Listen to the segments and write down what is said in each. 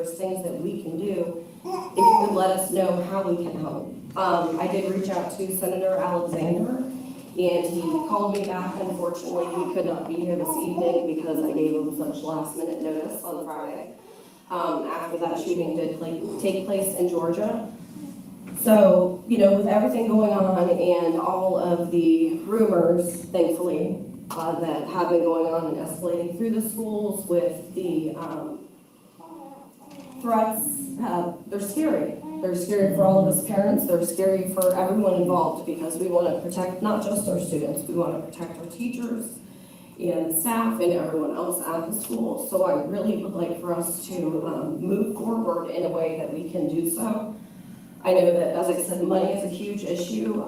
there's things that we can do, if you would let us know how we can help. I did reach out to Senator Alexander, and he called me back. Unfortunately, he could not be here this evening because I gave him such last-minute notice on Friday. After that shooting did take place in Georgia. So, you know, with everything going on and all of the rumors, thankfully, that have been going on and escalating through the schools with the threats, they're scary. They're scary for all of us parents. They're scary for everyone involved because we want to protect not just our students, we want to protect our teachers and staff and everyone else at the school. So I really would like for us to move forward in a way that we can do so. I know that, as I said, money is a huge issue.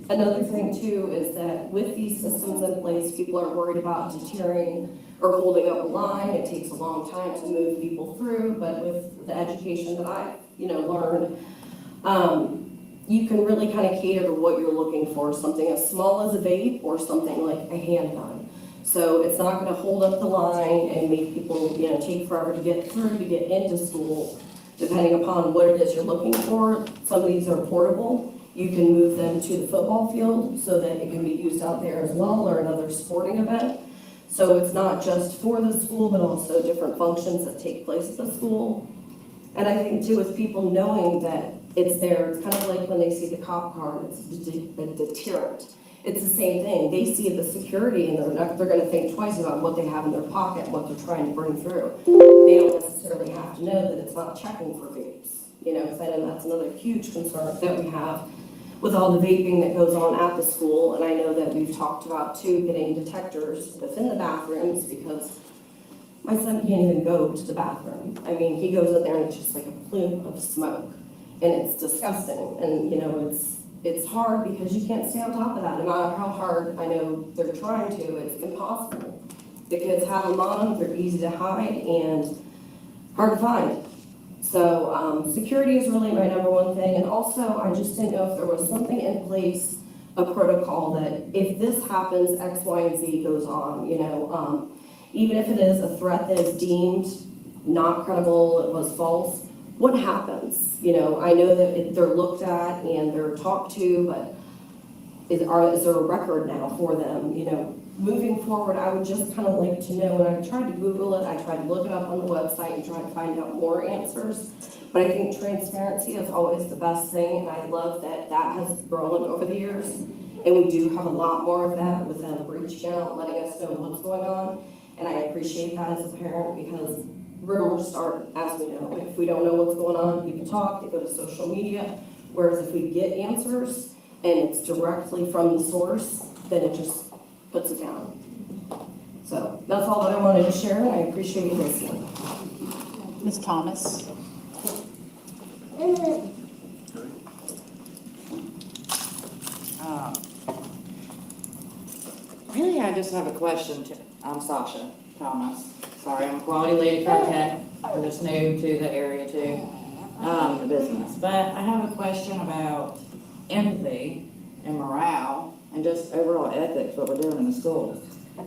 Another thing too is that with these systems in place, people are worried about deterring or holding up a line. It takes a long time to move people through, but with the education that I, learned, you can really kind of cater to what you're looking for, something as small as a vape or something like a handgun. So it's not going to hold up the line and make people, take forever to get through, to get into school, depending upon what it is you're looking for. Some of these are portable. You can move them to the football field so that it can be used out there as well, or another sporting event. So it's not just for the school, but also different functions that take place at the school. And I think too, with people knowing that it's there, it's kind of like when they see the cop car, it's a deterrent. It's the same thing. They see the security and they're going to think twice about what they have in their pocket, what they're trying to bring through. They don't necessarily have to know that it's not checking for vapes, because I know that's another huge concern that we have with all the vaping that goes on at the school. And I know that we've talked about too, getting detectors within the bathrooms, because my son can't even go to the bathroom. I mean, he goes in there and it's just like a plume of smoke, and it's disgusting. And it's hard because you can't stay on top of that. No matter how hard I know they're trying to, it's impossible. The kids have them on them, they're easy to hide and hard to find. So security is really my number one thing. And also, I just didn't know if there was something in place, a protocol that if this happens, X, Y, and Z goes on, even if it is a threat that is deemed not credible, it was false, what happens? I know that they're looked at and they're talked to, but is there a record now for them? Moving forward, I would just kind of like to know, and I tried to Google it, I tried to look it up on the website and try to find out more answers, but I think transparency is always the best thing, and I love that that has grown over the years, and we do have a lot more of that with them reaching out, letting us know what's going on, and I appreciate that as a parent because rumors start, as we know. If we don't know what's going on, we can talk, they go to social media, whereas if we get answers and it's directly from the source, then it just puts it down. So that's all that I wanted to share, and I appreciate you listening. Ms. Thomas. Really, I just have a question. I'm Sasha Thomas. Sorry, I'm a quality lead tech. I'm just new to the area too, the business. But I have a question about empathy and morale and just overall ethics, what we're doing in the schools.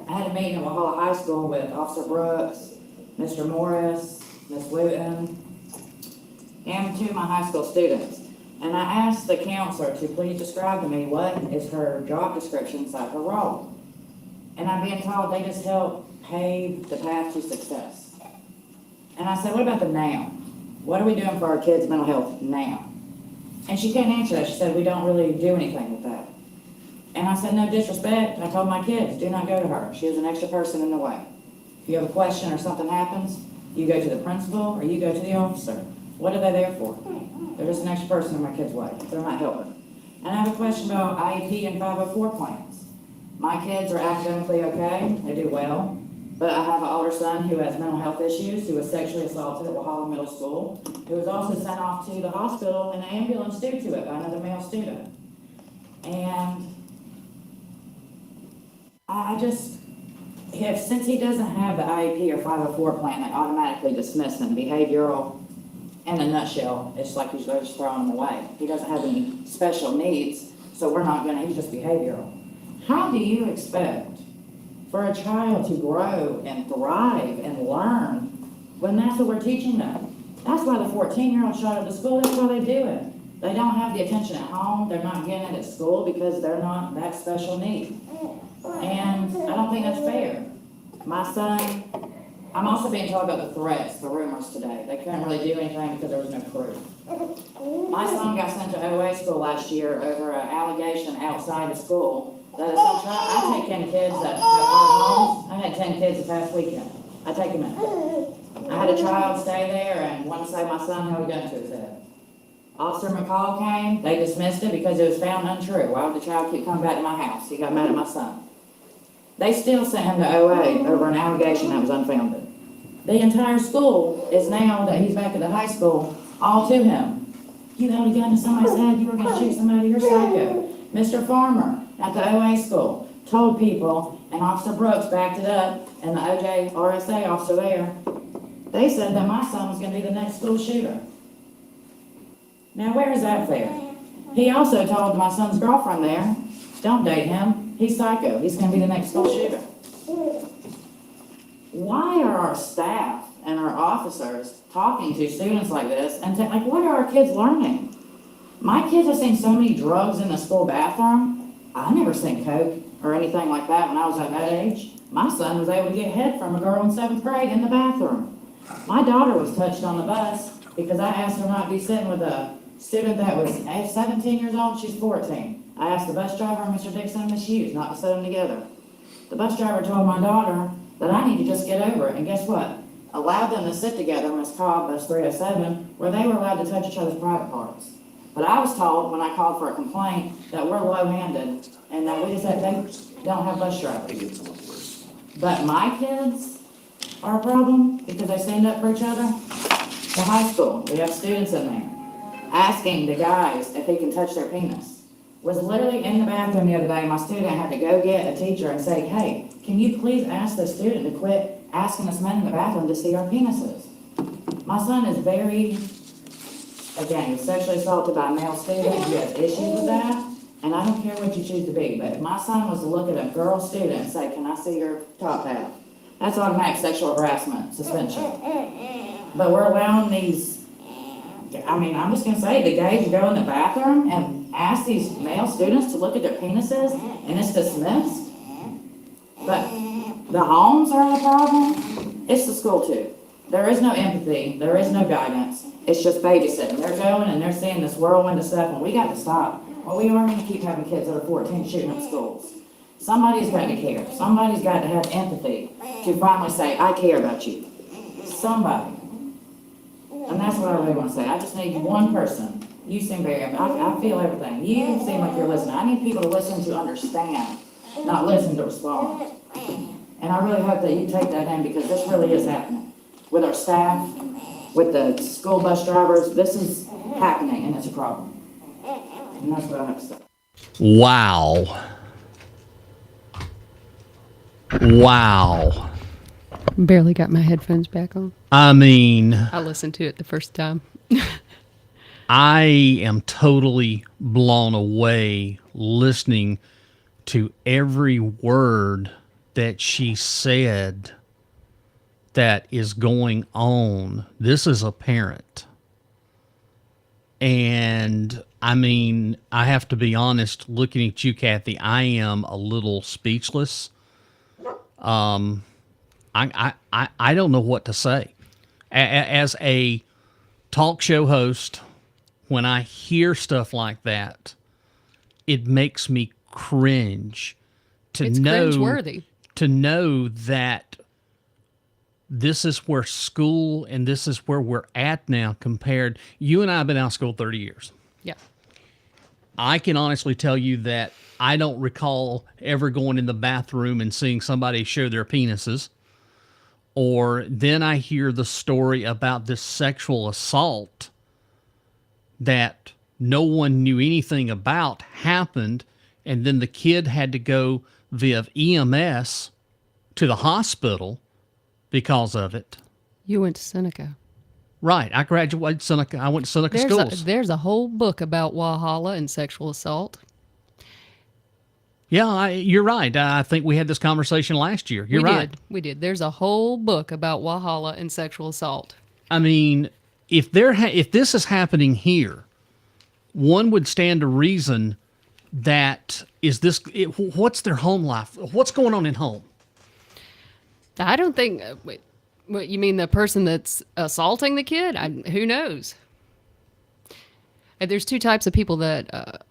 I had a meeting at Walhalla High School with Officer Brooks, Mr. Morris, Ms. Wooten, and two of my high school students. And I asked the counselor to please describe to me what is her job description inside her role. And I'm being told they just help pave the path to success. And I said, what about the now? What are we doing for our kids' mental health now? And she couldn't answer that. She said, we don't really do anything with that. And I said, no disrespect. I told my kids, do not go to her. She is an extra person in the way. If you have a question or something happens, you go to the principal or you go to the officer. What are they there for? They're just an extra person in my kid's way. They're not helping. And I have a question about IEP and 504 plans. My kids are academically okay. They do well. But I have an older son who has mental health issues, who was sexually assaulted at Walhalla Middle School, who was also sent off to the hospital in an ambulance due to it by another male student. And since he doesn't have the IEP or 504 plan, they automatically dismiss him. Behavioral, in a nutshell, it's like he's just throwing him away. He doesn't have any special needs, so he's just behavioral. How do you expect for a child to grow and thrive and learn when that's what we're teaching them? That's why the 14-year-old showed up to school. That's why they do it. They don't have the attention at home. They're not getting it at school because they're not that special need. And I don't think that's fair. My son, I'm also being told about the threats, the rumors today. They couldn't really do anything because there was no proof. My son got sent to OA school last year over an allegation outside of school that if some child, I take in kids that have hard homes. I had 10 kids the past weekend. I take them in. I had a child stay there and wanted to say my son held a gun to his head. Officer McCall came, they dismissed it because it was found untrue. Why would the child keep coming back to my house? He got mad at my son. They still sent him to OA over an allegation that was unfounded. The entire school is now that he's back at the high school, all to him. You held a gun to somebody's head, you were gonna shoot somebody, you're psycho. Mr. Farmer at the OA school told people, and Officer Brooks backed it up, and the OJ RSA officer there, they said that my son was gonna be the next school shooter. Now, where is that fair? He also told my son's girlfriend there, don't date him, he's psycho, he's gonna be the next school shooter. Why are our staff and our officers talking to students like this, and like, what are our kids learning? My kids have seen so many drugs in the school bathroom. I never seen coke or anything like that when I was at that age. My son was able to get head from a girl in 7th grade in the bathroom. My daughter was touched on the bus because I asked her not to be sitting with a student that was 17 years old, she's 14. I asked the bus driver, Mr. Dixon and Miss Hughes, not to sit them together. The bus driver told my daughter that I need to just get over it, and guess what? Allowed them to sit together, Miss Cobb, bus 307, where they were allowed to touch each other's private parts. But I was told when I called for a complaint that we're low-handed and that we just said they don't have bus drivers. But my kids are a problem because they stand up for each other. The high school, we have students in there asking the guys if he can touch their penis. Was literally in the bathroom the other day. My student had to go get a teacher and say, hey, can you please ask the student to quit asking us men in the bathroom to see our penises? My son is very, again, sexually assaulted by a male student. He has issues with that. And I don't care what you choose to be, but if my son was to look at a girl student and say, can I see your top half? That's automatic sexual harassment, suspension. But we're allowing these, I mean, I'm just gonna say, the gays go in the bathroom and ask these male students to look at their penises, and it's dismissed. But the homes are the problem. It's the school too. There is no empathy. There is no guidance. It's just babysitting. They're going and they're seeing this whirlwind of stuff, and we got to stop. Well, we are going to keep having kids that are 14 shooting up schools. Somebody's got to care. Somebody's got to have empathy to finally say, I care about you. Somebody. And that's what I really want to say. I just need one person. You seem very, I feel everything. You seem like you're listening. I need people to listen to understand, not listen to respond. And I really hope that you take that in because this really is happening. With our staff, with the school bus drivers, this is happening and it's a problem. And that's what I have to say. Wow. Wow. Barely got my headphones back on. I mean, I listened to it the first time. I am totally blown away listening to every word that she said that is going on. This is a parent. And I mean, I have to be honest, looking at you, Cathy, I am a little speechless. I don't know what to say. As a talk show host, when I hear stuff like that, it makes me cringe It's cringeworthy. to know that this is where school and this is where we're at now compared. You and I have been out of school 30 years. Yeah. I can honestly tell you that I don't recall ever going in the bathroom and seeing somebody show their penises. Or then I hear the story about this sexual assault that no one knew anything about happened, and then the kid had to go via EMS to the hospital because of it. You went to Seneca. Right. I graduated Seneca. I went to Seneca schools. There's a whole book about Walhalla and sexual assault. Yeah, you're right. I think we had this conversation last year. You're right. We did. There's a whole book about Walhalla and sexual assault. I mean, if this is happening here, one would stand to reason that what's their home life? What's going on in home? I don't think. Wait, what you mean? The person that's assaulting the kid? Who knows? And there's two types of people that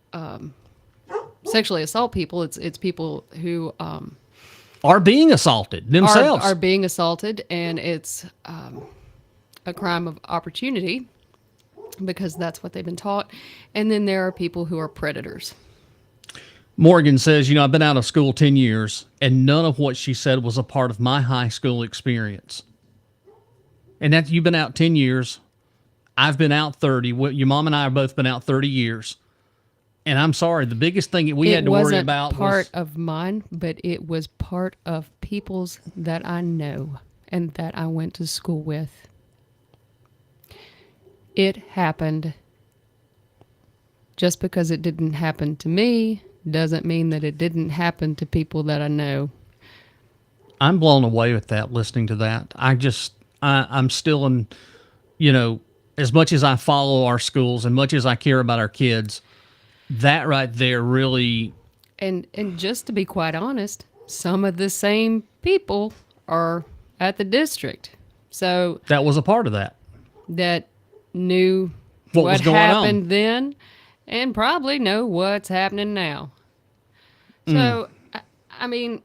sexually assault people. It's people who Are being assaulted themselves. are being assaulted, and it's a crime of opportunity because that's what they've been taught. And then there are people who are predators. Morgan says, I've been out of school 10 years, and none of what she said was a part of my high school experience. And that you've been out 10 years. I've been out 30. Your mom and I have both been out 30 years. And I'm sorry, the biggest thing that we had to worry about was... It wasn't part of mine, but it was part of people's that I know and that I went to school with. It happened. Just because it didn't happen to me doesn't mean that it didn't happen to people that I know. I'm blown away with that, listening to that. I'm still in, as much as I follow our schools and much as I care about our kids, that right there really... And just to be quite honest, some of the same people are at the district. So... That was a part of that. That knew what was going happened on then and probably know what's happening now. So, I mean...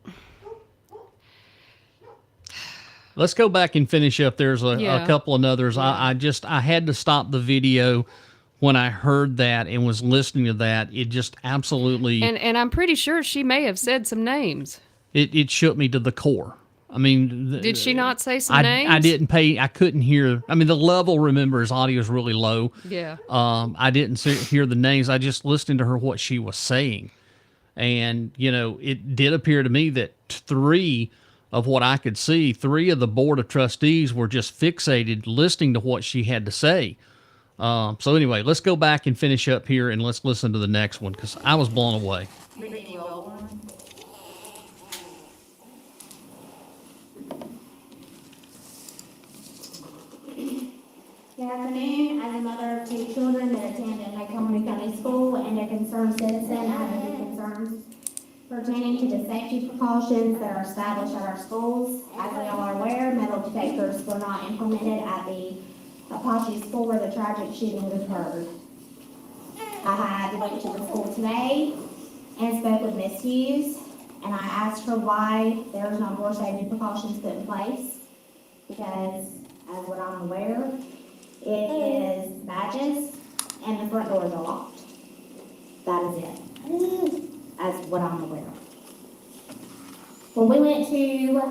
Let's go back and finish up. There's a couple of others. Yeah. I had to stop the video when I heard that and was listening to that. It just absolutely... And I'm pretty sure she may have said some names. It shook me to the core. I mean... Did she not say some names? I couldn't hear... I mean, the level, remember, his audio is really low. Yeah. I didn't hear the names. I just listened to her, what she was saying. And, it did appear to me that three of the board of trustees were just fixated listening to what she had to say. So anyway, let's go back and finish up here and let's listen to the next one because I was blown away. Good afternoon. As a mother of 2 children that attend Oconee County School and a concerned citizen, I have any concerns pertaining to the safety precautions that are established at our schools. As we all are aware, metal detectors were not implemented at the Apache School where the tragic shooting occurred. I went to the school today and spoke with Miss Hughes, and I asked her why there was no more safety precautions put in place, because as what I'm aware, it is badges and the front doors are locked. That is it, as what I'm aware of. When we went to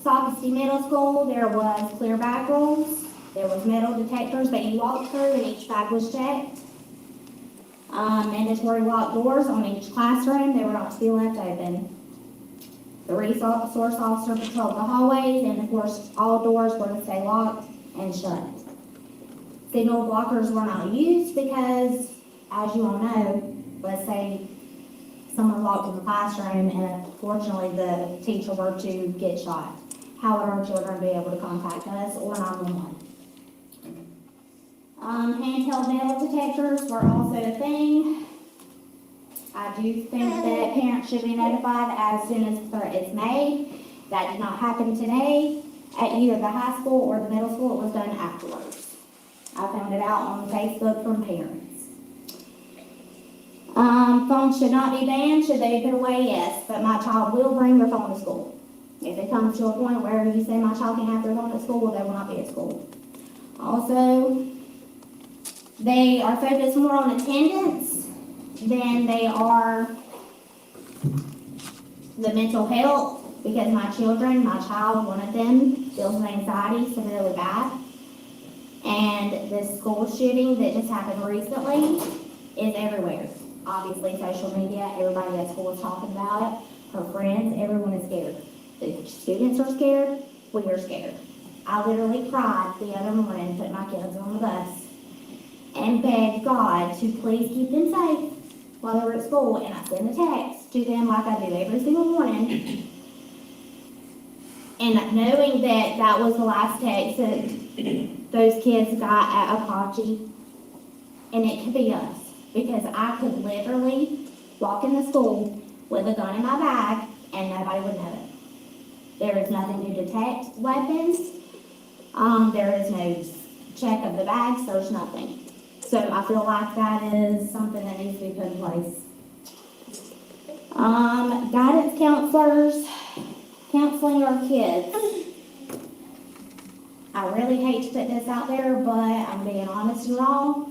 Oconee Middle School, there was clear bag rules. There was metal detectors that you walked through and each bag was checked. Mandatory locked doors on each classroom. They were not to be left open. The resource officer patrolled the hallways, and of course all doors were to stay locked and shut. Signal blockers were not used because, as you all know, let's say someone walked in the classroom and unfortunately the teacher were to get shot. How would our children be able to contact us or 911? Handheld metal detectors were also a thing. I do think that parents should be notified as soon as the threat is made. That did not happen today at either the high school or the middle school. It was done afterwards. I found it out on Facebook from parents. Phones should not be banned. Should they be put away? Yes. But my child will bring their phone to school. If it comes to a point where you say my child can have their phone at school, they will not be at school. Also, they are focused more on attendance than they are the mental health, because my child, one of them, feels anxiety severely bad. And this school shooting that just happened recently is everywhere. Obviously, social media, everybody at school is talking about it. Her friends, everyone is scared. The students are scared, we are scared. I literally cried the other morning, put my kids on the bus, and begged God to please keep them safe while they were at school. And I sent a text to them like I do every single morning. And knowing that that was the last text that those kids got at Apache, and it could be us, because I could literally walk in the school with a gun in my bag and nobody would know it. There is nothing to detect weapons. There is no check of the bags. There's nothing. So I feel like that is something that needs to be put in place. Guidance counselors counseling our kids. I really hate to put this out there, but I'm being honest and raw.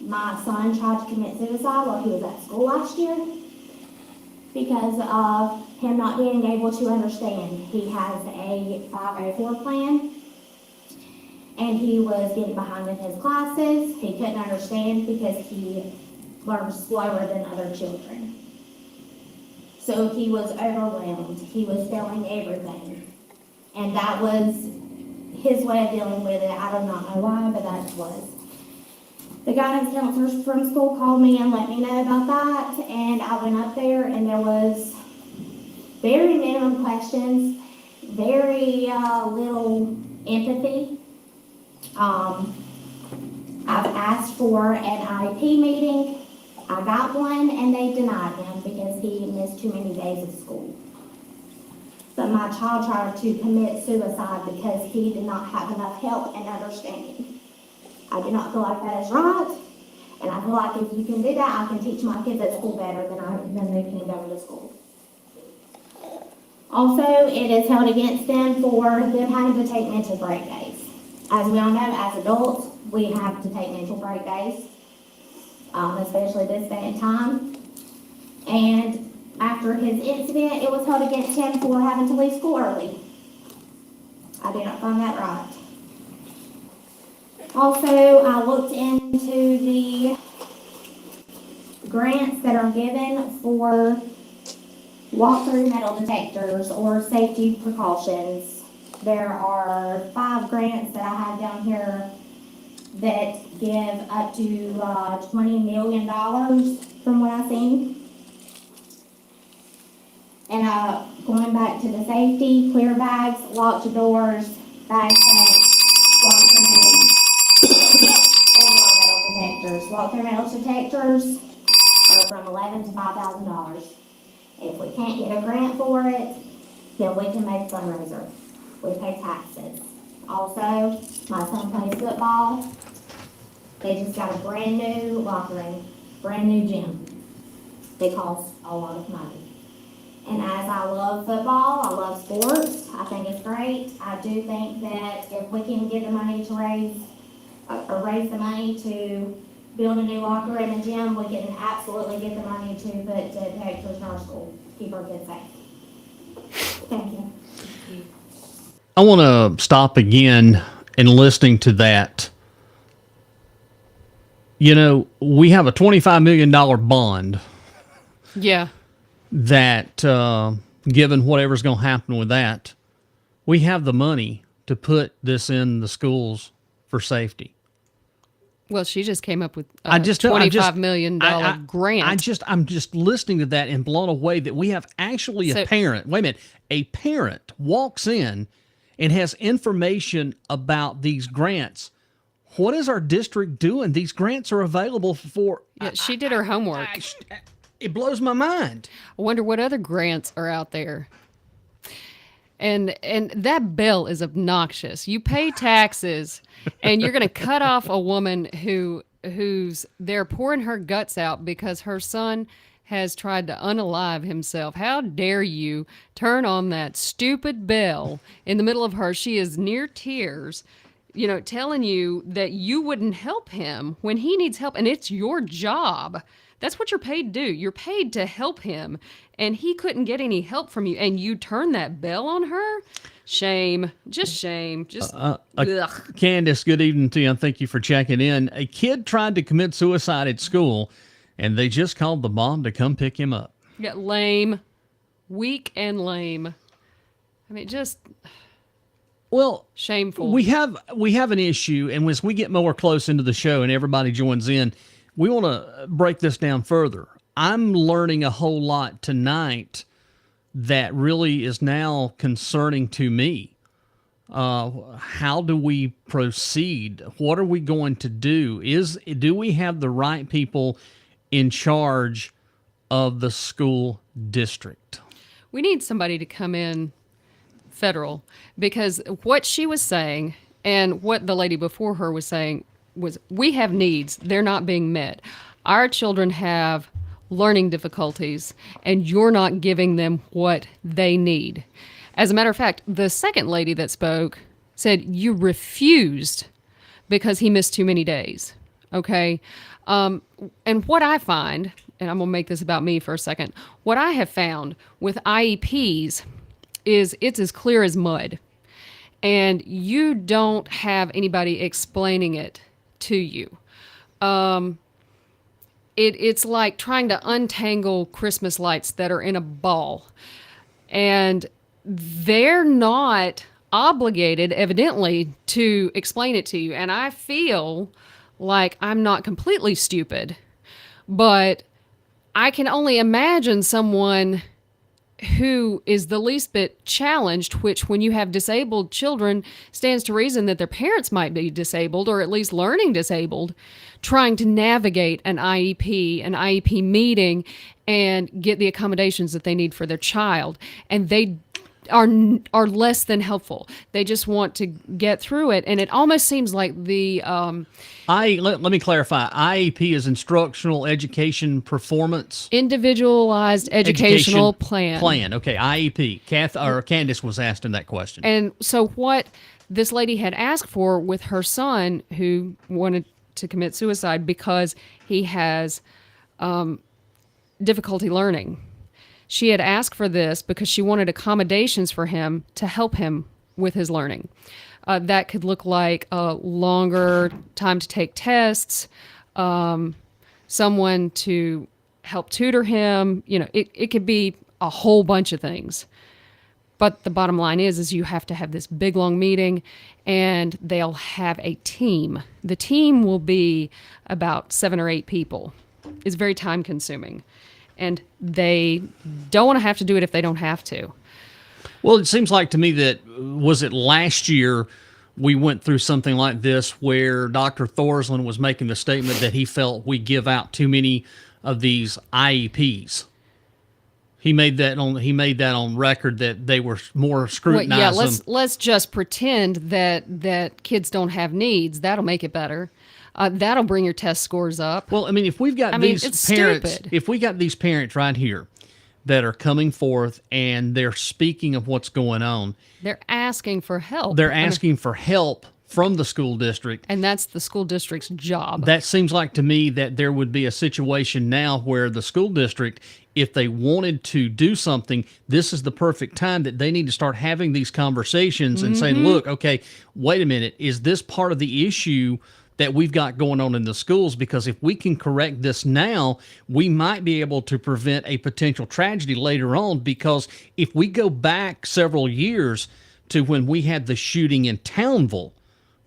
My son tried to commit suicide while he was at school last year because of him not being able to understand. He has a 504 plan, and he was getting behind in his classes. He couldn't understand because he learned slower than other children. So he was overwhelmed. He was failing everything. And that was his way of dealing with it. I do not know why, but that was. The guidance counselors from school called me and let me know about that, and I went up there, and there was very minimum questions, very little empathy. I've asked for an IEP meeting. I got one, and they denied him because he missed too many days of school. But my child tried to commit suicide because he did not have enough help and understanding. I do not feel like that is right, and I feel like if you can do that, I can teach my kids at school better than they can go to school. Also, it is held against them for them having to take mental break days. As we all know, as adults, we have to take mental break days, especially this day and time. And after his incident, it was held against him for having to leave school early. I do not find that right. Also, I looked into the grants that are given for walk-through metal detectors or safety precautions. There are 5 grants that I have down here that give up to $20 million from what I've seen. And going back to the safety, clear bags, locked doors, bag checks, walk-through metal detectors. Walk-through metal detectors are from $11,000 to $5,000. If we can't get a grant for it, then we can make a fundraiser. We pay taxes. Also, my son plays football. They just got a brand new locker room, brand new gym. They cost a lot of money. And as I love football, I love sports, I think it's great. I do think that if we can get the money to raise the money to build a new locker room and gym, we can absolutely get the money to put detectors in our school, keep our kids safe. Thank you. I want to stop again and listening to that. You know, we have a $25 million bond Yeah. that, given whatever's going to happen with that, we have the money to put this in the schools for safety. Well, she just came up with a $25 million grant. I'm just listening to that and blown away that we have actually a parent. Wait a minute. A parent walks in and has information about these grants. What is our district doing? These grants are available for. Yeah, she did her homework. It blows my mind. I wonder what other grants are out there. And that bill is obnoxious. You pay taxes, and you're going to cut off a woman who's there pouring her guts out because her son has tried to unalive himself. How dare you turn on that stupid bell in the middle of her? She is near tears, you know, telling you that you wouldn't help him when he needs help, and it's your job. That's what you're paid to do. You're paid to help him, and he couldn't get any help from you, and you turn that bell on her? Shame. Just shame. Just ugh. Candace, good evening to you, and thank you for checking in. A kid tried to commit suicide at school, and they just called the mom to come pick him up. Yeah, lame. Weak and lame. I mean, just... Well, shameful. We have an issue, and as we get more close into the show and everybody joins in, we want to break this down further. I'm learning a whole lot tonight that really is now concerning to me. How do we proceed? What are we going to do? Do we have the right people in charge of the school district? We need somebody to come in federal, because what she was saying and what the lady before her was saying was, we have needs. They're not being met. Our children have learning difficulties, and you're not giving them what they need. As a matter of fact, the second lady that spoke said you refused because he missed too many days. Okay? And what I find, and I'm going to make this about me for a second, what I have found with IEPs is it's as clear as mud. And you don't have anybody explaining it to you. It's like trying to untangle Christmas lights that are in a ball. And they're not obligated, evidently, to explain it to you. And I feel like I'm not completely stupid, but I can only imagine someone who is the least bit challenged, which when you have disabled children, stands to reason that their parents might be disabled or at least learning disabled, trying to navigate an IEP meeting, and get the accommodations that they need for their child. And they are less than helpful. They just want to get through it. And it almost seems like the... Let me clarify. IEP is Instructional Education Performance. Individualized Educational Plan. Okay, IEP. Candace was asking that question. And so what this lady had asked for with her son, who wanted to commit suicide because he has difficulty learning. She had asked for this because she wanted accommodations for him to help him with his learning. That could look like a longer time to take tests, someone to help tutor him. You know, it could be a whole bunch of things. But the bottom line is you have to have this big, long meeting, and they'll have a team. The team will be about 7 or 8 people. It's very time-consuming. And they don't want to have to do it if they don't have to. Well, it seems like to me that, was it last year we went through something like this where Dr. Thorsland was making the statement that he felt we give out too many of these IEPs. He made that on record that they were more scrutinized. Well, yeah, let's just pretend that kids don't have needs. That'll make it better. That'll bring your test scores up. Well, I mean, if we've got these parents, stupid. if we got these parents right here that are coming forth and they're speaking of what's going on, they're asking for help. They're asking for help from the school district. And that's the school district's job. That seems like to me that there would be a situation now where the school district, if they wanted to do something, this is the perfect time that they need to start having these conversations and saying, look, okay, wait a minute, is this part of the issue that we've got going on in the schools? Because if we can correct this now, we might be able to prevent a potential tragedy later on. Because if we go back several years to when we had the shooting in Townville,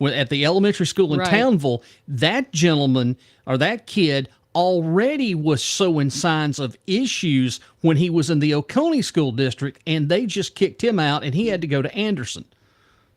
at the elementary school in Townville, that gentleman or that kid already was showing signs of issues when he was in the Oconee school district, and they just kicked him out and he had to go to Anderson.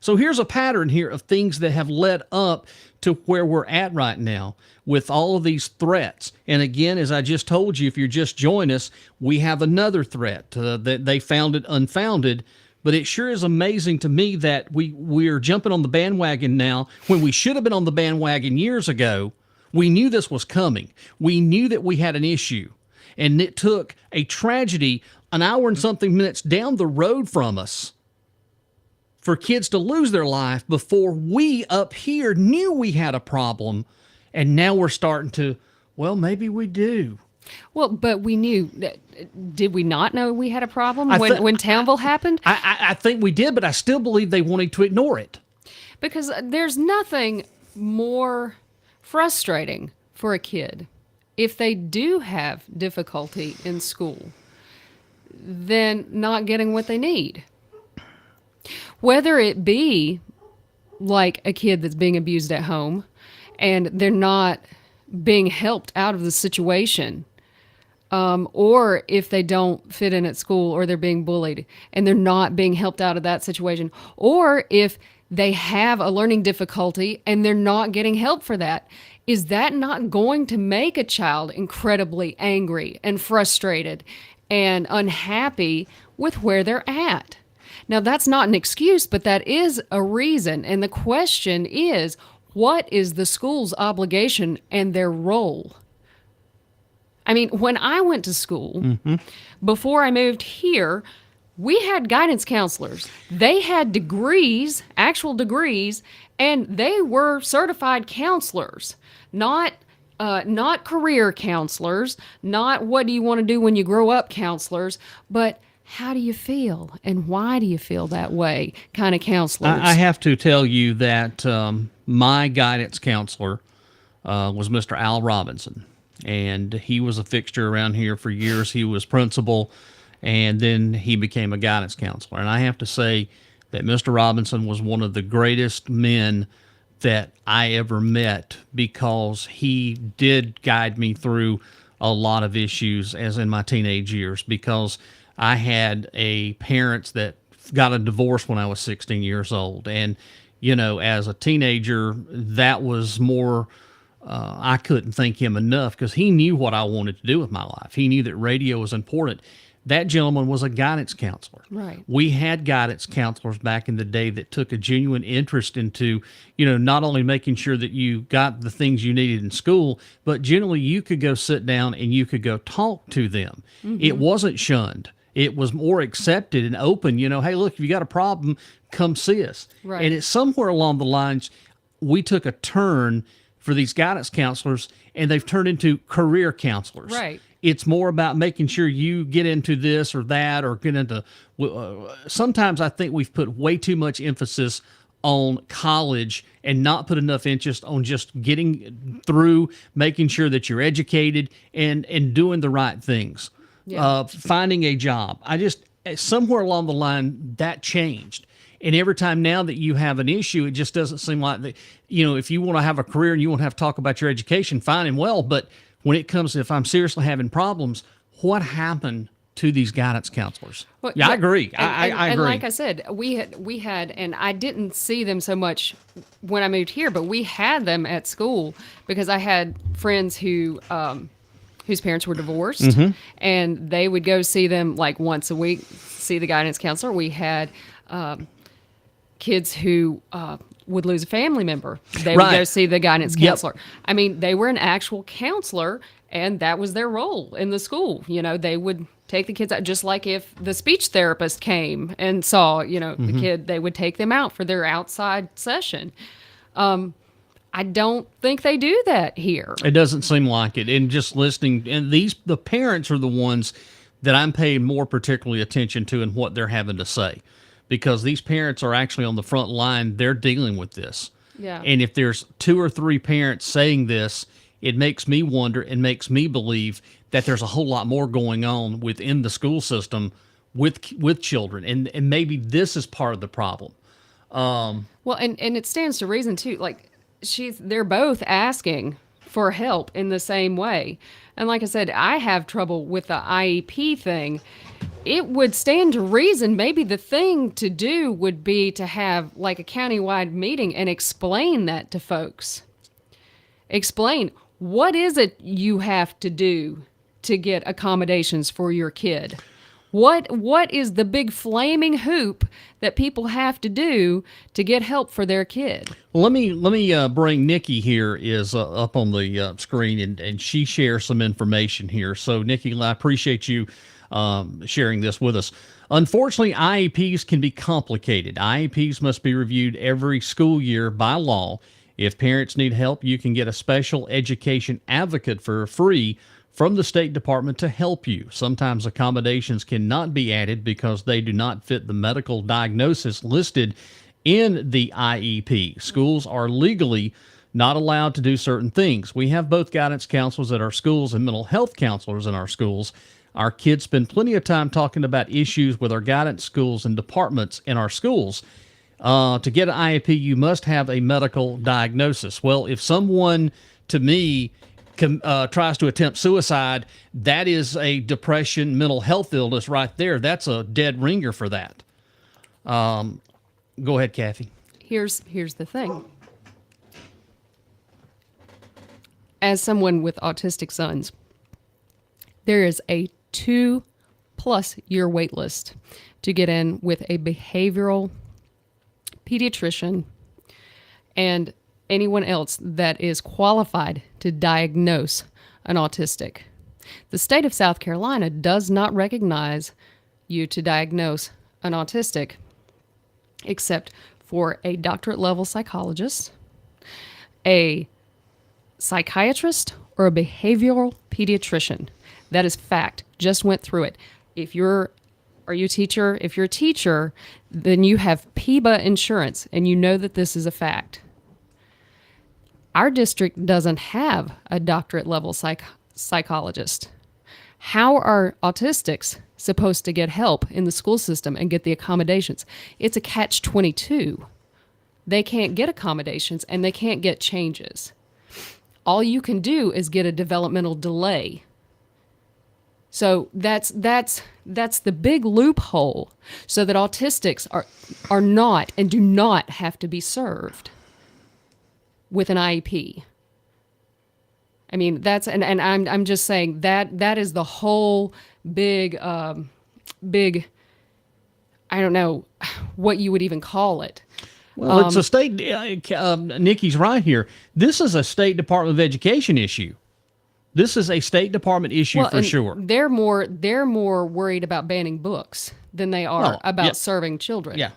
So here's a pattern here of things that have led up to where we're at right now with all of these threats. And again, as I just told you, if you're just joining us, we have another threat that they found it unfounded. But it sure is amazing to me that we're jumping on the bandwagon now when we should have been on the bandwagon years ago. We knew this was coming. We knew that we had an issue. And it took a tragedy an hour and something minutes down the road from us for kids to lose their life before we up here knew we had a problem. And now we're starting to, well, maybe we do. Well, but we knew that. Did we not know we had a problem when Townville happened? I think we did, but I still believe they wanted to ignore it. Because there's nothing more frustrating for a kid if they do have difficulty in school than not getting what they need. Whether it be like a kid that's being abused at home and they're not being helped out of the situation, or if they don't fit in at school or they're being bullied and they're not being helped out of that situation, or if they have a learning difficulty and they're not getting help for that. Is that not going to make a child incredibly angry and frustrated and unhappy with where they're at? Now, that's not an excuse, but that is a reason. And the question is, what is the school's obligation and their role? I mean, when I went to school, before I moved here, we had guidance counselors. They had degrees, actual degrees, and they were certified counselors, not career counselors, not what do you want to do when you grow up counselors, but how do you feel and why do you feel that way kind of counselors. I have to tell you that my guidance counselor was Mr. Al Robinson, and he was a fixture around here for years. He was principal, and then he became a guidance counselor. And I have to say that Mr. Robinson was one of the greatest men that I ever met, because he did guide me through a lot of issues as in my teenage years, because I had a parents that got a divorce when I was 16 years old. And, you know, as a teenager, that was more, I couldn't thank him enough, because he knew what I wanted to do with my life. He knew that radio was important. That gentleman was a guidance counselor. Right. We had guidance counselors back in the day that took a genuine interest into, you know, not only making sure that you got the things you needed in school, but generally you could go sit down and you could go talk to them. It wasn't shunned. It was more accepted and open. You know, hey, look, if you got a problem, come see us. Right. And it's somewhere along the lines, we took a turn for these guidance counselors, and they've turned into career counselors. Right. It's more about making sure you get into this or that, or get into, sometimes I think we've put way too much emphasis on college and not put enough interest on just getting through, making sure that you're educated and doing the right things. Yeah. Finding a job. Somewhere along the line, that changed. And every time now that you have an issue, it just doesn't seem like that, you know, if you want to have a career and you want to have to talk about your education, fine and well, but when it comes to, if I'm seriously having problems, what happened to these guidance counselors? Well, I agree. I and agree. like I said, we had, and I didn't see them so much when I moved here, but we had them at school because I had friends who, whose parents were divorced, and they would go see them like once a week, see the guidance counselor. We had kids who would lose a family member. They would go see the guidance counselor. I mean, they were an actual counselor, and that was their role in the school. You know, they would take the kids out, just like if the speech therapist came and saw, you know, the kid, they would take them out for their outside session. I don't think they do that here. It doesn't seem like it. And just listening, and the parents are the ones that I'm paying more particularly attention to and what they're having to say, because these parents are actually on the front line. They're dealing with this. Yeah. And if there's 2 or 3 parents saying this, it makes me wonder and makes me believe that there's a whole lot more going on within the school system with children. And maybe this is part of the problem. Well, and it stands to reason too. Like they're both asking for help in the same way. And like I said, I have trouble with the IEP thing. It would stand to reason maybe the thing to do would be to have like a countywide meeting and explain that to folks. Explain, what is it you have to do to get accommodations for your kid? What is the big flaming hoop that people have to do to get help for their kid? Well, let me bring Nikki here is up on the screen, and she shares some information here. So, Nikki, I appreciate you sharing this with us. Unfortunately, IEPs can be complicated. IEPs must be reviewed every school year by law. If parents need help, you can get a special education advocate for free from the State Department to help you. Sometimes accommodations cannot be added because they do not fit the medical diagnosis listed in the IEP. Schools are legally not allowed to do certain things. We have both guidance counselors at our schools and mental health counselors in our schools. Our kids spend plenty of time talking about issues with our guidance schools and departments in our schools. To get an IEP, you must have a medical diagnosis. Well, if someone, to me, tries to attempt suicide, that is a depression, mental health illness right there. That's a dead ringer for that. Go ahead, Cathy. Here's the thing. As someone with autistic sons, there is a 2+ year wait list to get in with a behavioral pediatrician and anyone else that is qualified to diagnose an autistic. The state of South Carolina does not recognize you to diagnose an autistic except for a doctorate level psychologist, a psychiatrist, or a behavioral pediatrician. That is fact. Just went through it. If you're a teacher, then you have PBA insurance and you know that this is a fact. Our district doesn't have a doctorate level psychologist. How are autistics supposed to get help in the school system and get the accommodations? It's a catch-22. They can't get accommodations and they can't get changes. All you can do is get a developmental delay. So that's the big loophole, so that autistics are not and do not have to be served with an IEP. I mean, that's and I'm just saying that is the whole big I don't know what you would even call it. Well, it's a state. Nikki's right here. This is a State Department of Education issue. This is a State Department issue for and sure. They're more worried about banning books than they are about serving children. Yeah.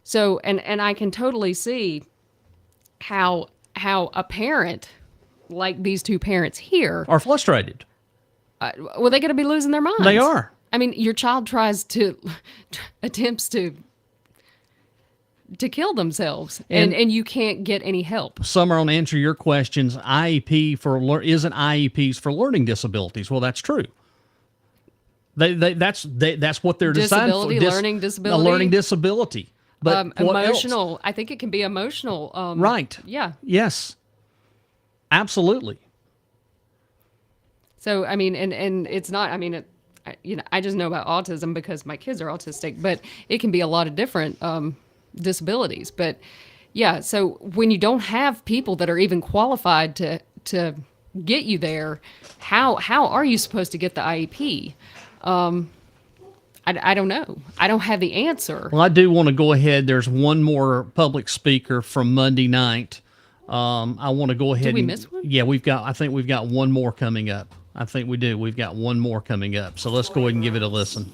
So and I can totally see how a parent like these two parents here Are frustrated. well, they're going to be losing their minds. They are. I mean, your child attempts to kill themselves, and you can't get any help. Some are on answer your questions. Isn't IEPs for learning disabilities? Well, that's true. That's what they're designed for. Learning disability. A learning disability. But what emotional. else? I think it can be emotional. Right. Yeah. Yes. Absolutely. So I mean, and it's not. I mean, I just know about autism because my kids are autistic, but it can be a lot of different disabilities. But yeah, so when you don't have people that are even qualified to get you there, how are you supposed to get the IEP? I don't know. I don't have the answer. Well, I do want to go ahead. There's one more public speaker from Monday night. I want to go ahead. Did we miss one? Yeah, I think we've got one more coming up. I think we do. We've got one more coming up. So let's go ahead and give it a listen.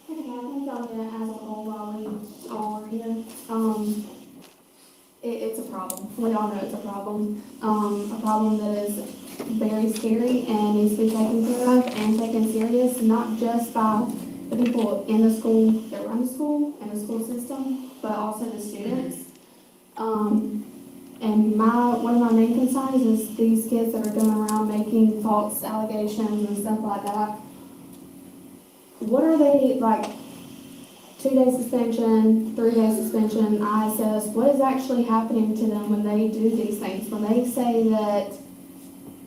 Okay, I think I'll get as a whole while we all are here. It's a problem. We all know it's a problem. A problem that is very scary and needs to be taken care of and taken serious, not just by the people in the school that run the school and the school system, but also the students. And one of my main concerns is these kids that are going around making false allegations and stuff like that. What are they, like, 2-day suspension, 3-day suspension, ISS? What is actually happening to them when they do these things? When they say that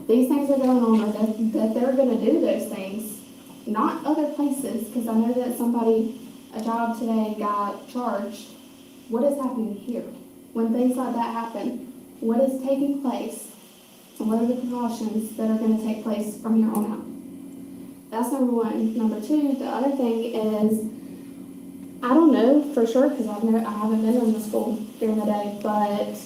these things are going on or that they're going to do those things, not other places, because I know that a child today got charged. What is happening here? When things like that happen, what is taking place, and what are the precautions that are going to take place from here on out? That's number one. Number two, the other thing is, I don't know for sure, because I haven't been in the school during the day, but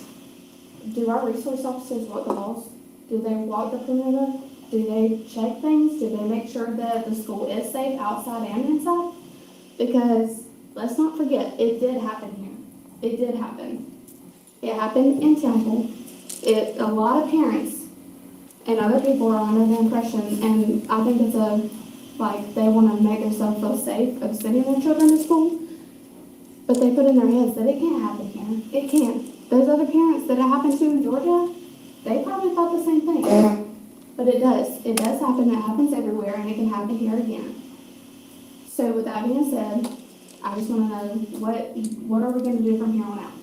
do our resource officers walk the halls? Do they walk the perimeter? Do they check things? Do they make sure that the school is safe outside and inside? Because let's not forget, it did happen here. It did happen. It happened in Temple. A lot of parents and other people are under the impression, and I think it's they want to make themselves feel safe of sending their children to school, but they put in their heads that it can't happen here. It can't. Those other parents that it happened to in Georgia, they probably thought the same thing. But it does. It does happen. It happens everywhere, and it can happen here again. So with that being said, I just want to know what are we going to do from here on out?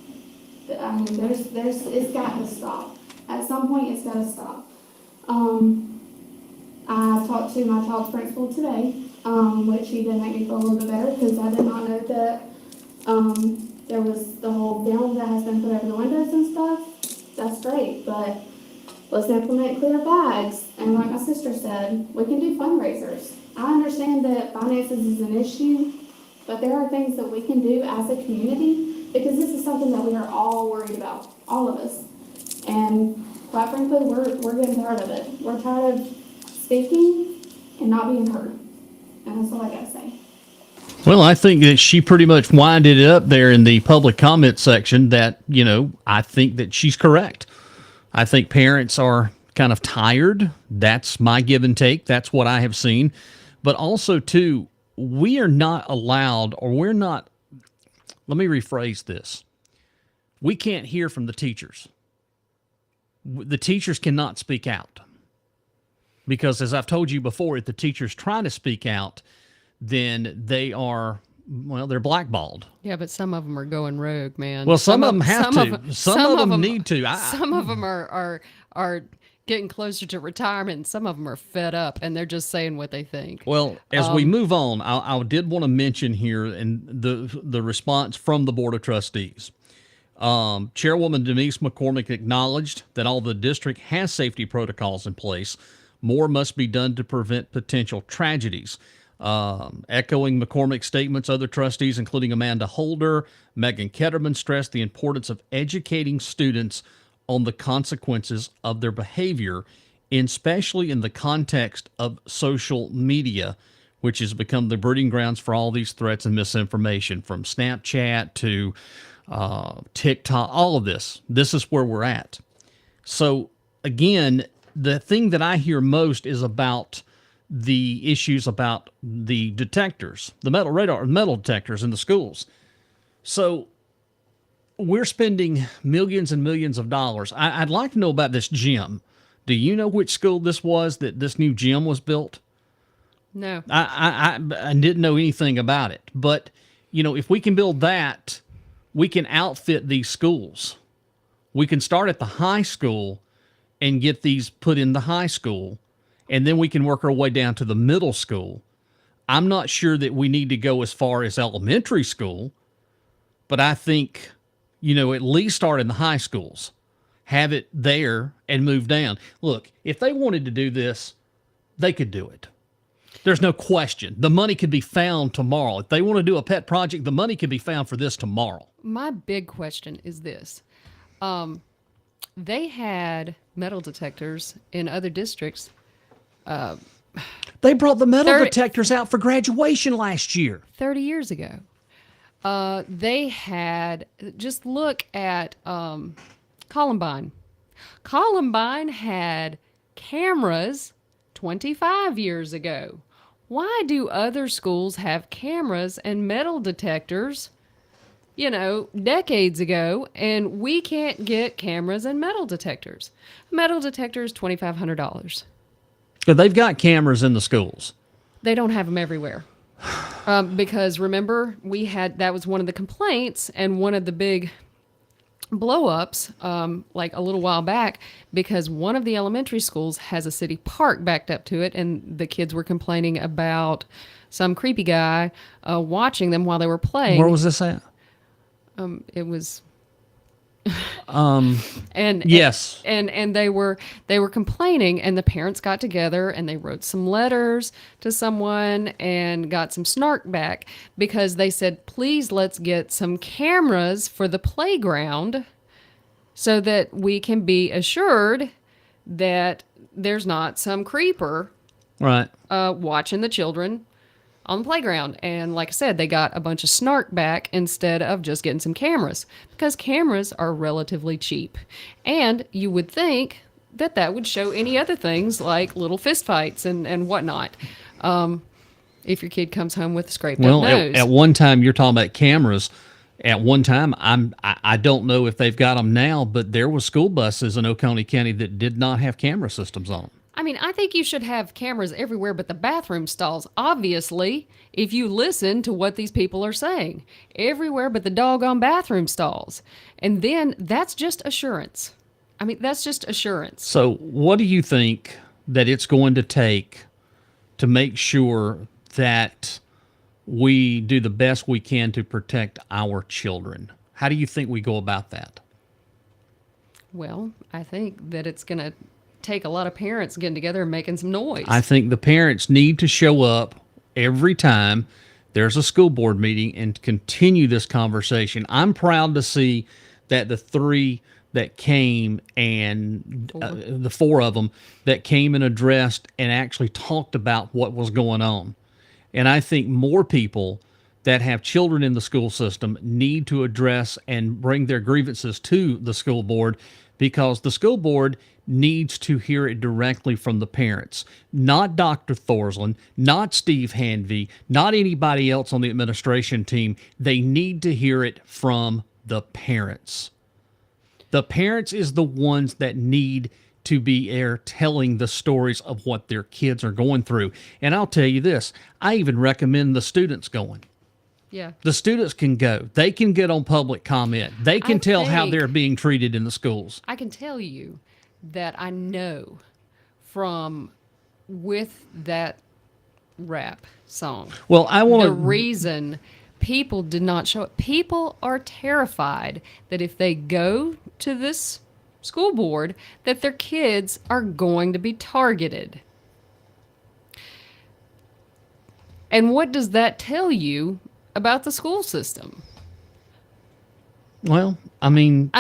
It's got to stop. At some point, it's got to stop. I talked to my child's principal today, which he did make me feel a little bit better because I did not know that there was the whole film that has been put over the windows and stuff. That's great, but let's implement clear bags. And like my sister said, we can do fundraisers. I understand that finances is an issue, but there are things that we can do as a community because this is something that we are all worried about, all of us. And quite frankly, we're getting tired of it. We're tired of speaking and not being heard. And that's all I gotta say. Well, I think that she pretty much winded it up there in the public comment section that, I think that she's correct. I think parents are kind of tired. That's my give and take. That's what I have seen. But also, too, we are not allowed, or we're not, let me rephrase this. We can't hear from the teachers. The teachers cannot speak out. Because as I've told you before, if the teachers try to speak out, then they are, they're blackballed. Yeah, but some of them are going rogue, man. Well, some of them have to. Some of them need to. Some of them are getting closer to retirement. Some of them are fed up, and they're just saying what they think. Well, as we move on, I did want to mention here and the response from the Board of Trustees. Chairwoman Denise McCormick acknowledged that although the district has safety protocols in place, more must be done to prevent potential tragedies. Echoing McCormick's statements, other trustees, including Amanda Holder, Megan Ketterman, stressed the importance of educating students on the consequences of their behavior, especially in the context of social media, which has become the breeding grounds for all these threats and misinformation, from Snapchat to TikTok, all of this. This is where we're at. So, again, the thing that I hear most is about the issues about the detectors, the metal detectors in the schools. So we're spending millions and millions of dollars. I'd like to know about this gym. Do you know which school this was that this new gym was built? No. I didn't know anything about it. But, if we can build that, we can outfit these schools. We can start at the high school and get these put in the high school, and then we can work our way down to the middle school. I'm not sure that we need to go as far as elementary school, but I think, at least start in the high schools, have it there and move down. Look, if they wanted to do this, they could do it. There's no question. The money could be found tomorrow. If they want to do a pet project, the money could be found for this tomorrow. My big question is this. They had metal detectors in other districts. They brought the metal detectors out for graduation last year. 30 years ago. They had, just look at Columbine. Columbine had cameras 25 years ago. Why do other schools have cameras and metal detectors, decades ago, and we can't get cameras and metal detectors? Metal detector is $2,500. But they've got cameras in the schools. They don't have them everywhere. Because remember, that was one of the complaints and one of the big blow-ups, like a little while back, because one of the elementary schools has a city park backed up to it, and the kids were complaining about some creepy guy watching them while they were playing. Where was this at? It was... yes. And they were complaining, and the parents got together and they wrote some letters to someone and got some snark back because they said, please, let's get some cameras for the playground so that we can be assured that there's not some creeper right watching the children on the playground. And like I said, they got a bunch of snark back instead of just getting some cameras, because cameras are relatively cheap. And you would think that would show any other things like little fist fights and whatnot. If your kid comes home with a scraped up nose. At one time, you're talking about cameras. At one time, I don't know if they've got them now, but there were school buses in Oconee County that did not have camera systems on them. I mean, I think you should have cameras everywhere but the bathroom stalls. Obviously, if you listen to what these people are saying, everywhere but the doggone bathroom stalls. And then that's just assurance. I mean, that's just assurance. So what do you think that it's going to take to make sure that we do the best we can to protect our children? How do you think we go about that? Well, I think that it's going to take a lot of parents getting together and making some noise. I think the parents need to show up every time there's a school board meeting and continue this conversation. I'm proud to see that the three that came and the four of them that came and addressed and actually talked about what was going on. And I think more people that have children in the school system need to address and bring their grievances to the school board, because the school board needs to hear it directly from the parents, not Dr. Thorsland, not Steve Hanvey, not anybody else on the administration team. They need to hear it from the parents. The parents is the ones that need to be there telling the stories of what their kids are going through. And I'll tell you this, I even recommend the students going. Yeah. The students can go. They can get on public comment. They can tell how think- they're being treated in the schools. I can tell you that I know from with that rap song. Well, I want The to reason people did not show up, people are terrified that if they go to this school board, that their kids are going to be targeted. And what does that tell you about the school system? Well, I mean,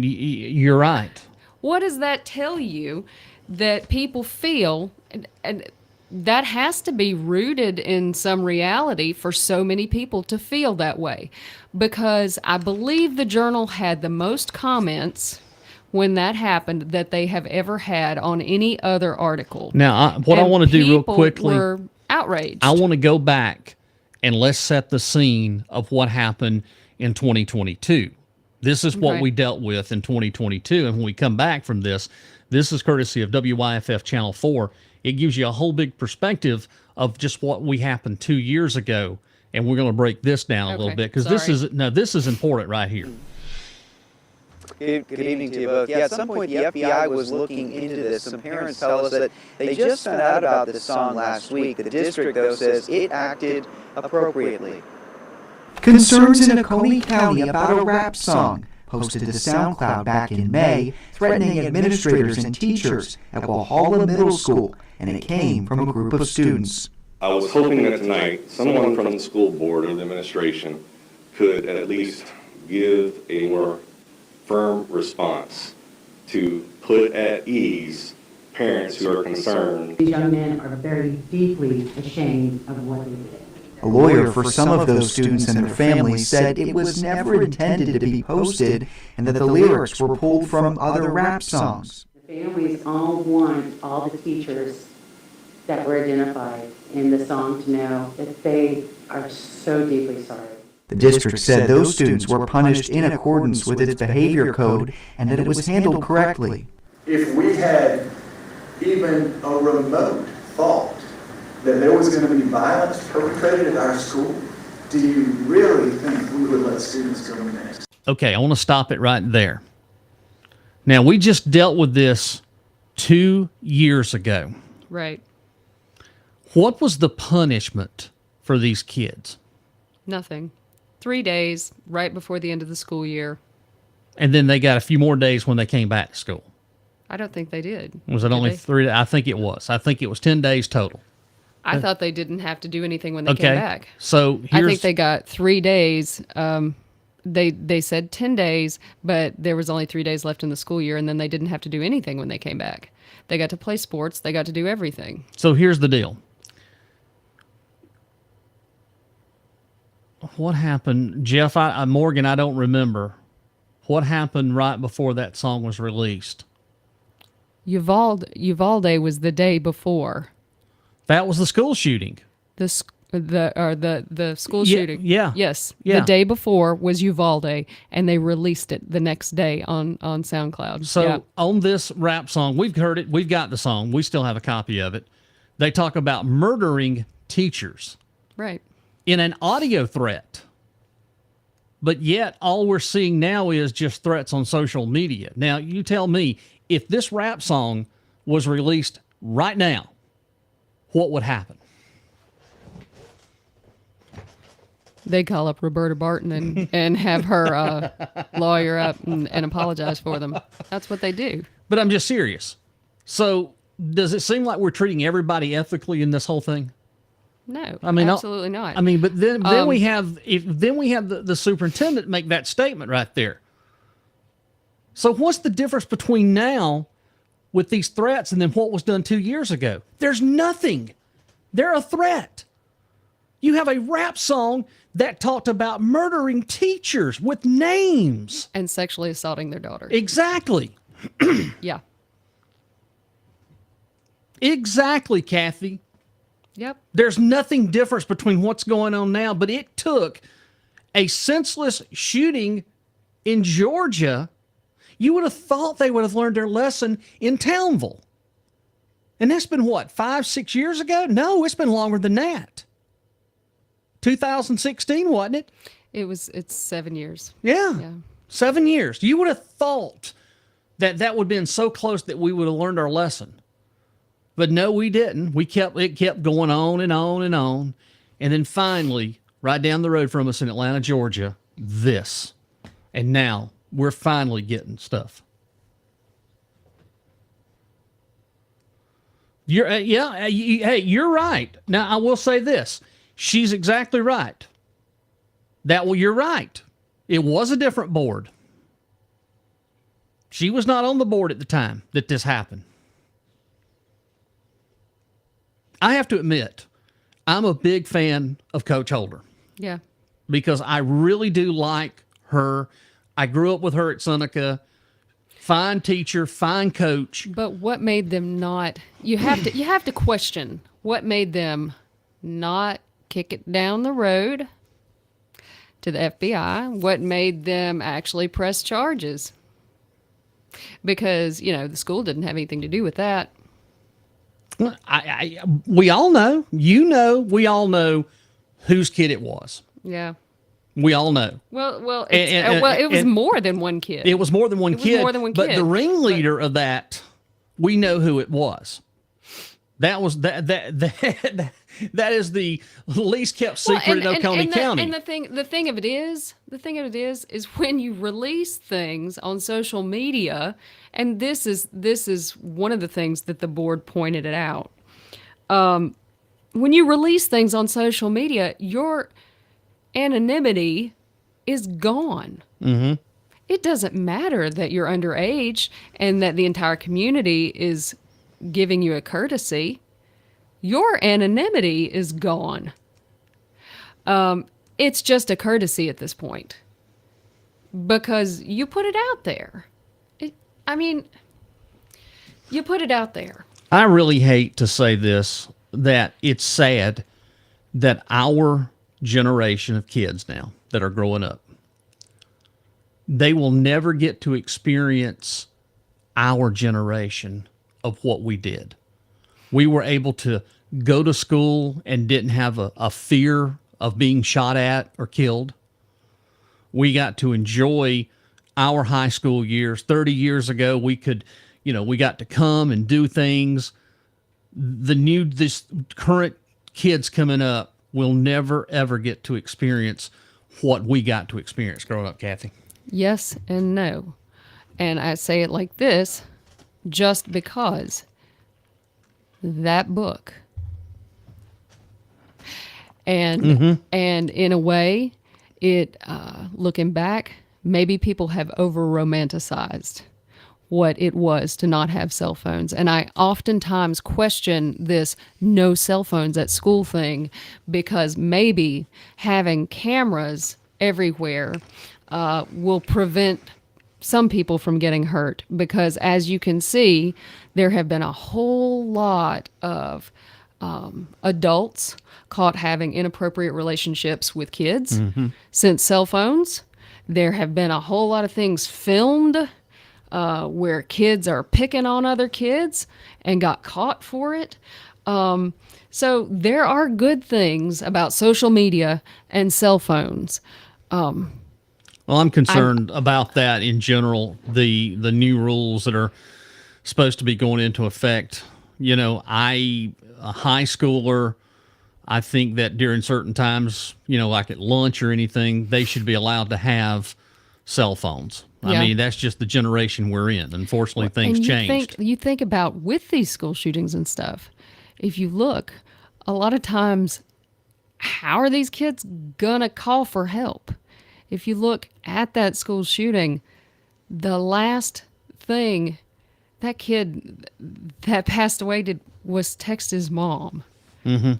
you're right. What does that tell you that people feel, and that has to be rooted in some reality for so many people to feel that way? Because I believe the Journal had the most comments when that happened that they have ever had on any other article. Now, I want to do real quickly, People were outraged. I want to go back and let's set the scene of what happened in 2022. This is what Okay. we dealt with in 2022. And when we come back from this is courtesy of WYFF Channel 4. It gives you a whole big perspective of just what we happened 2 years ago. And we're going to break this down a little Okay, bit because sorry. this is important right here. Good evening to you both. Yeah, at some point the FBI was looking into this. Some parents tell us that they just found out about this song last week. The district, though, says it acted appropriately. Concerns in Oconee County about a rap song posted to SoundCloud back in May, threatening administrators and teachers at Walhalla Middle School, and it came from a group of students. I was hoping that tonight someone from the school board or the administration could at least give a more firm response to put at ease parents who are concerned. These young men are very deeply ashamed of what they did. A lawyer for some of those students and their families said it was never intended to be posted and that the lyrics were pulled from other rap songs. The families all want all the teachers that were identified in the song to know that they are so deeply sorry. The district said those students were punished in accordance with its behavior code and that it was handled correctly. If we had even a remote thought that there was going to be violence perpetrated at our school, do you really think we would let students go next? Okay, I want to stop it right there. Now, we just dealt with this 2 years ago. Right. What was the punishment for these kids? Nothing. 3 days right before the end of the school year. And then they got a few more days when they came back to school. I don't think they did. Was it Did only they? 3? I think it was. I think it was 10 days total. I thought they didn't have to do anything when they came back. So I here's, think they got 3 days. They said 10 days, but there was only 3 days left in the school year, and then they didn't have to do anything when they came back. They got to play sports. They got to do everything. So here's the deal. What happened, Jeff? Morgan, I don't remember. What happened right before that song was released? Uvalde was the day before. That was the school shooting. The school Yeah, shooting. yeah, Yes. yeah. The day before was Uvalde, and they released it the next day on SoundCloud. So yeah. on this rap song, we've heard it. We've got the song. We still have a copy of it. They talk about murdering teachers Right. in an audio threat. But yet all we're seeing now is just threats on social media. Now, you tell me, if this rap song was released right now, what would happen? They call up Roberta Barton and have her lawyer up and apologize for them. That's what they do. But I'm just serious. So does it seem like we're treating everybody ethically in this whole thing? No, I mean, absolutely not. I mean, but then we have the superintendent make that statement right there. So what's the difference between now with these threats and then what was done 2 years ago? There's nothing. They're a threat. You have a rap song that talked about murdering teachers with names. And sexually assaulting their daughter. Exactly. Yeah. Exactly, Cathy. Yep. There's nothing different between what's going on now, but it took a senseless shooting in Georgia. You would have thought they would have learned their lesson in Townville. And that's been what, 5-6 years ago? No, it's been longer than that. 2016, wasn't it? It's 7 years. Yeah. 7 years. You would have thought that would have been so close that we would have learned our lesson. But no, we didn't. It kept going on and on and on. And then finally, right down the road from us in Atlanta, Georgia, this. And now we're finally getting stuff. You're right. Now, I will say this. She's exactly right. You're right. It was a different board. She was not on the board at the time that this happened. I have to admit, I'm a big fan of Coach Holder. Yeah. Because I really do like her. I grew up with her at Seneca. Fine teacher, fine coach. But what made them not? You have to question what made them not kick it down the road to the FBI. What made them actually press charges? Because the school didn't have anything to do with that. We all know. We all know whose kid it was. Yeah. We all know. Well, it was more than one kid. It was more than one kid. But the ringleader of that, we know who it was. That was that is the least kept secret in Oconee County. And the thing of it is when you release things on social media, and this is one of the things that the board pointed it out. When you release things on social media, your anonymity is gone. Mm-hmm. It doesn't matter that you're underage and that the entire community is giving you a courtesy. Your anonymity is gone. It's just a courtesy at this point because you put it out there. You put it out there. I really hate to say this, that it's sad that our generation of kids now that are growing up, they will never get to experience our generation of what we did. We were able to go to school and didn't have a fear of being shot at or killed. We got to enjoy our high school years. 30 years ago, we could, we got to come and do things. This current kids coming up will never, ever get to experience what we got to experience growing up, Cathy. Yes and no. And I say it like this, just because that book and in a way, it looking back, maybe people have over romanticized what it was to not have cell phones. And I oftentimes question this no cell phones at school thing because maybe having cameras everywhere will prevent some people from getting hurt. Because as you can see, there have been a whole lot of adults caught having inappropriate relationships with kids. Since cell phones, there have been a whole lot of things filmed where kids are picking on other kids and got caught for it. So there are good things about social media and cell phones. Well, I'm concerned about that in general, the new rules that are supposed to be going into effect. You know, a high schooler, I think that during certain times, you know, like at lunch or anything, they should be allowed to have cell phones. I Yeah. mean, that's just the generation we're in. Unfortunately, things And changed. you think about with these school shootings and stuff, if you look, a lot of times, how are these kids gonna call for help? If you look at that school shooting, the last thing that kid that passed away did was text his mom.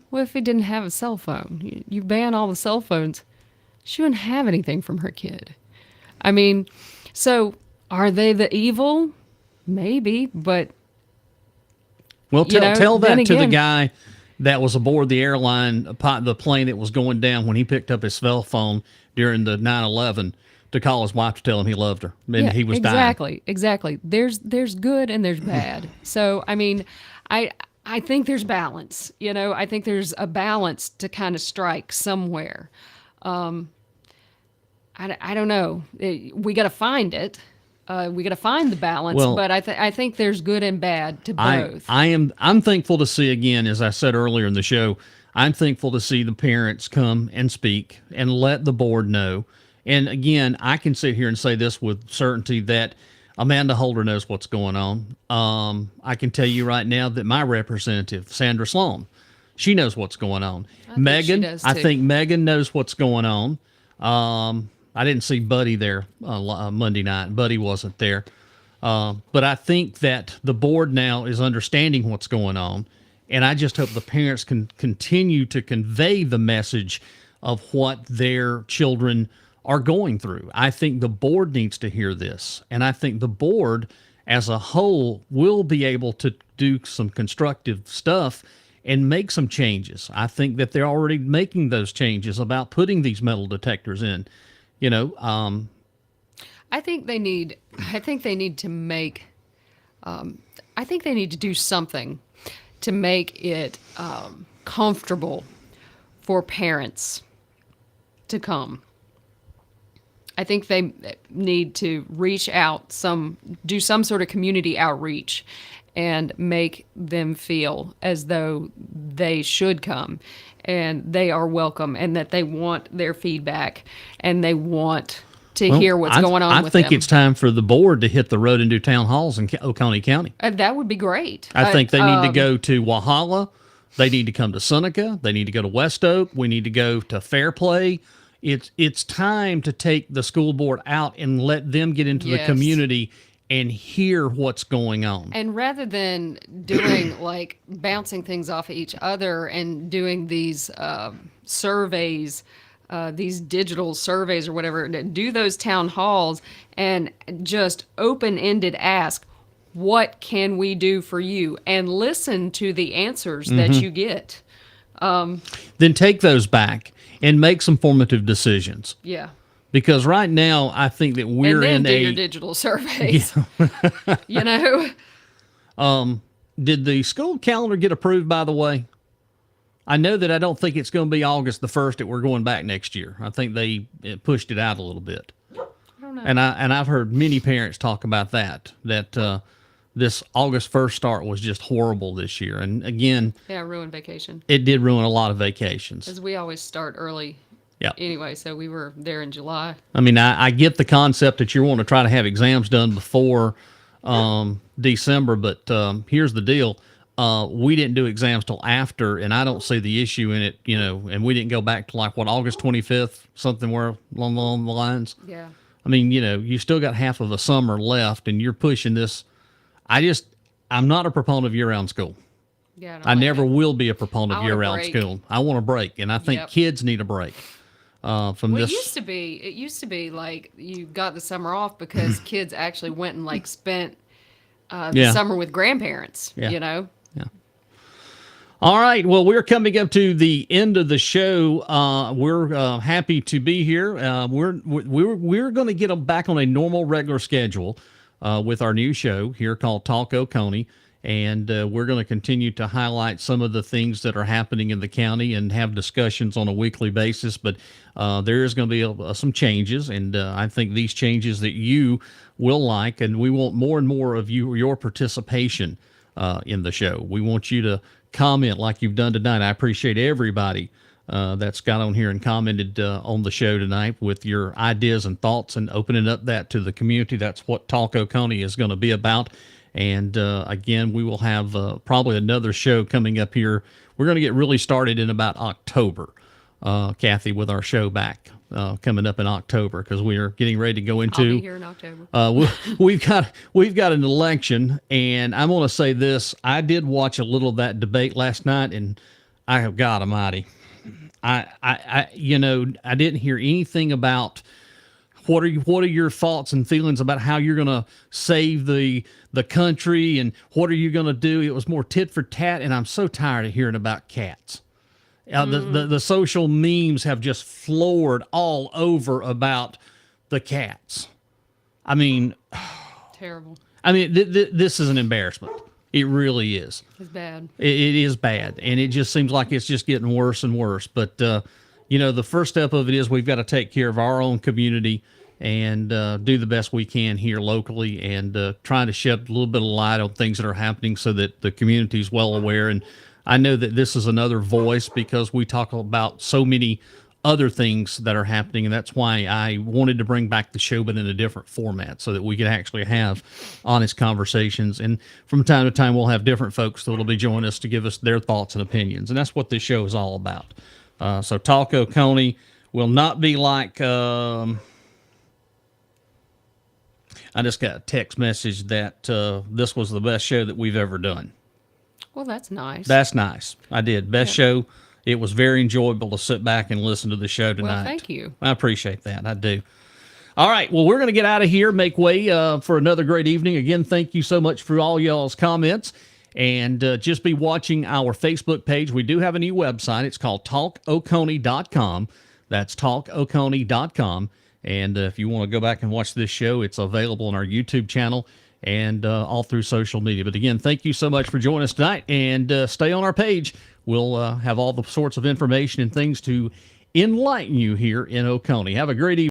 What if he didn't have a cell phone? You ban all the cell phones. She wouldn't have anything from her kid. I mean, so are they the evil? Maybe, but Well, you know, tell then that to the again- guy that was aboard the airline, the plane that was going down when he picked up his cell phone during the 9/11 to call his wife to tell him he loved her. And he was dying. Exactly. There's good and there's bad. So, I mean, I think there's balance. You know, I think there's a balance to kind of strike somewhere. I don't know. We got to find it. We got to find the balance. Well, but I think there's good and bad to both. I'm thankful to see, again, as I said earlier in the show, I'm thankful to see the parents come and speak and let the board know. And again, I can sit here and say this with certainty that Amanda Holder knows what's going on. I can tell you right now that my representative, Sandra Sloan, she knows what's going on. Megan, I think Megan knows what's going on. I didn't see Buddy there Monday night. Buddy wasn't there. But I think that the board now is understanding what's going on. And I just hope the parents can continue to convey the message of what their children are going through. I think the board needs to hear this. And I think the board as a whole will be able to do some constructive stuff and make some changes. I think that they're already making those changes about putting these metal detectors in. You know, I think they need to make. I think they need to do something to make it comfortable for parents to come. I think they need to reach out, do some sort of community outreach, and make them feel as though they should come and they are welcome and that they want their feedback and they want to hear what's going on with them. I think it's time for the board to hit the road and do town halls in Oconee County. That would be great. I think they need to go to Walhalla. They need to come to Seneca. They need to go to West Oak. We need to go to Fairplay. It's time to take the school board out and let them get into the community and hear what's going on. And rather than doing like bouncing things off of each other and doing these surveys, these digital surveys or whatever, do those town halls and just open-ended ask, what can we do for you? And listen to the answers that you get. Then take those back and make some formative decisions. Yeah. Because right now, I think that we're and then in do your digital surveys. Yeah. You know? Did the school calendar get approved, by the way? I know that I don't think it's going to be August the 1st that we're going back next year. I think they pushed it out a little bit. I don't know. And I've heard many parents talk about that this August 1st start was just horrible this year. And again, Yeah, ruined vacation. it did ruin a lot of vacations. Because we always start early. Yeah. Anyway, so we were there in July. I mean, I get the concept that you want to try to have exams done before December, but here's the deal. We didn't do exams till after, and I don't see the issue in it, you know, and we didn't go back to like, August 25th, something where along the lines. Yeah. I mean, you know, you still got half of the summer left, and you're pushing this. I'm not a proponent of year-round school. Yeah, I never will be a proponent I of want a year-round break. school. I want a break, and I think Yep. kids need a break from Well, this. it used to be like you got the summer off because kids actually went and like spent the Yeah. summer with grandparents, Yeah. you know? All right. Well, we're coming up to the end of the show. We're happy to be here. We're going to get them back on a normal, regular schedule with our new show here called Talk Oconee, and we're going to continue to highlight some of the things that are happening in the county and have discussions on a weekly basis. But there is going to be some changes, and I think these changes that you will like, and we want more and more of your participation in the show. We want you to comment like you've done tonight. I appreciate everybody that's got on here and commented on the show tonight with your ideas and thoughts and opening up that to the community. That's what Talk Oconee is going to be about. And again, we will have probably another show coming up here. We're going to get really started in about October, Cathy, with our show back coming up in October, because we are getting ready to go into. I'll be here in October. We've got an election, and I'm going to say this: I did watch a little of that debate last night, and I have God Almighty, I didn't hear anything about what are your thoughts and feelings about how you're going to save the country and what are you going to do. It was more tit for tat, and I'm so tired of hearing about cats. The social memes have just floored all over about the cats. I mean, Terrible. I mean, this is an embarrassment. It really is. It's bad. It is bad, and it just seems like it's just getting worse and worse. But the first step of it is we've got to take care of our own community and do the best we can here locally, and trying to shed a little bit of light on things that are happening so that the community is well aware. And I know that this is another voice because we talk about so many other things that are happening, and that's why I wanted to bring back the show, but in a different format, so that we could actually have honest conversations. And from time to time, we'll have different folks that will be joining us to give us their thoughts and opinions, and that's what this show is all about. So Talk Oconee will not be like... I just got a text message that this was the best show that we've ever done. Well, that's nice. That's nice. I did. Best show. It was very enjoyable to sit back and listen to the show tonight. Well, thank you. I appreciate that. I do. All right. Well, we're going to get out of here, make way for another great evening. Again, thank you so much for all y'all's comments. And just be watching our Facebook page. We do have a new website. It's called talkoconee.com. That's talkoconee.com. And if you want to go back and watch this show, it's available on our YouTube channel and all through social media. But again, thank you so much for joining us tonight, and stay on our page. We'll have all the sorts of information and things to enlighten you here in Oconee. Have a great evening.